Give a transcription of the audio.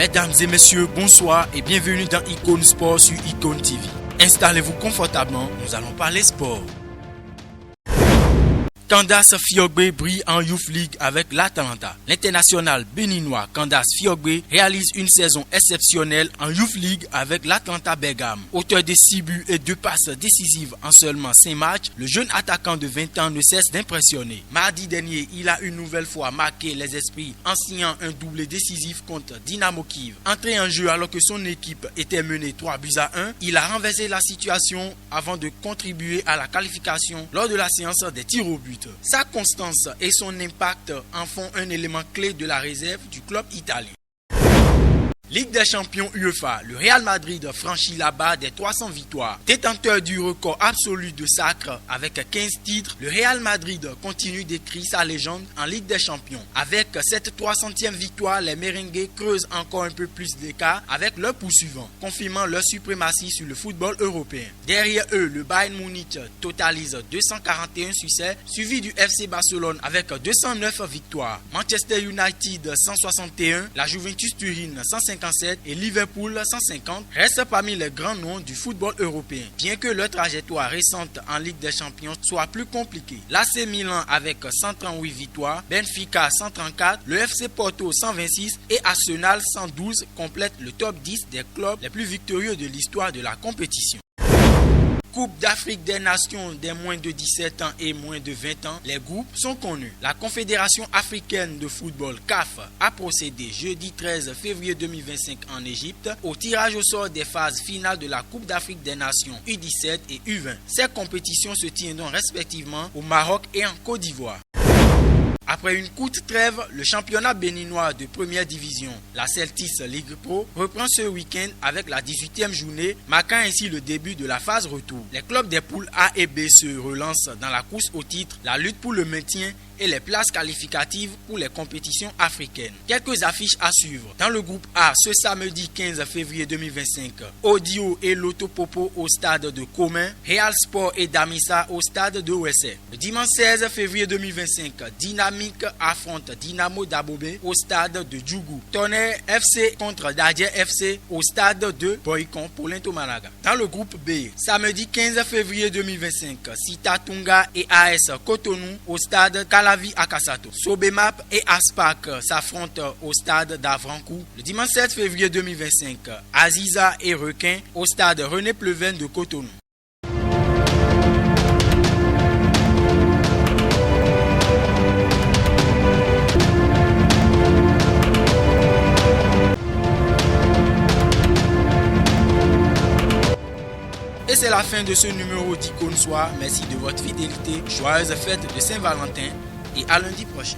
Mesdames et messieurs, bonsoir et bienvenue dans Icône Sport sur Icône TV. Installez-vous confortablement, nous allons parler sport. Candace Fiogbe brille en Youth League avec l'Atalanta. L'international béninois Candace Fiogbe réalise une saison exceptionnelle en Youth League avec l'Atalanta Bergame. Auteur de 6 buts et 2 passes décisives en seulement 5 matchs, le jeune attaquant de 20 ans ne cesse d'impressionner. Mardi dernier, il a une nouvelle fois marqué les esprits en signant un doublé décisif contre Dynamo Kiev. Entré en jeu alors que son équipe était menée 3-1, il a renversé la situation avant de contribuer à la qualification lors de la séance des tirs au but. Sa constance et son impact en font un élément clé de la réserve du club italien. Ligue des champions UEFA, le Real Madrid franchit la barre des 300 victoires. Détenteur du record absolu de sacre avec 15 titres, le Real Madrid continue d'écrire sa légende en Ligue des champions. Avec cette 300e victoire, les merengues creusent encore un peu plus d'écart avec leur poursuivant, confirmant leur suprématie sur le football européen. Derrière eux, le Bayern Munich totalise 241 succès, suivi du FC Barcelone avec 209 victoires. Manchester United 161, la Juventus Turin 150 et Liverpool 150 restent parmi les grands noms du football européen, bien que leur trajectoire récente en Ligue des Champions soit plus compliquée. L'AC Milan avec 138 victoires, Benfica 134, le FC Porto 126 et Arsenal 112 complètent le top 10 des clubs les plus victorieux de l'histoire de la compétition. Coupe d'Afrique des Nations des moins de 17 ans et moins de 20 ans, les groupes sont connus. La Confédération africaine de football CAF a procédé jeudi 13 février 2025 en Égypte au tirage au sort des phases finales de la Coupe d'Afrique des Nations U17 et U20. Ces compétitions se tiendront respectivement au Maroc et en Côte d'Ivoire. Après une courte trêve, le championnat béninois de première division, la Celtis Ligue Pro, reprend ce week-end avec la 18e journée, marquant ainsi le début de la phase retour. Les clubs des poules A et B se relancent dans la course au titre, la lutte pour le maintien et les places qualificatives pour les compétitions africaines. Quelques affiches à suivre. Dans le groupe A, ce samedi 15 février 2025, Audio et Lotopopo au stade de Comin, Real Sport et Damissa au stade de Ouessé. Le dimanche 16 février 2025, Dynamique affronte Dynamo d'Abobé au stade de Djougou. Tonnerre FC contre Dadje FC au stade de Boycon pour l'Intomanaga. Dans le groupe B, samedi 15 février 2025, Sita Tunga et AS Cotonou au stade Calavi Akasato. Sobemap et Aspak s'affrontent au stade d'Avrancou. Le dimanche 7 février 2025, Aziza et Requin au stade René Pleven de Cotonou. Et c'est la fin de ce numéro d'Icône Soir. Merci de votre fidélité. Joyeuses fêtes de Saint-Valentin et à lundi prochain.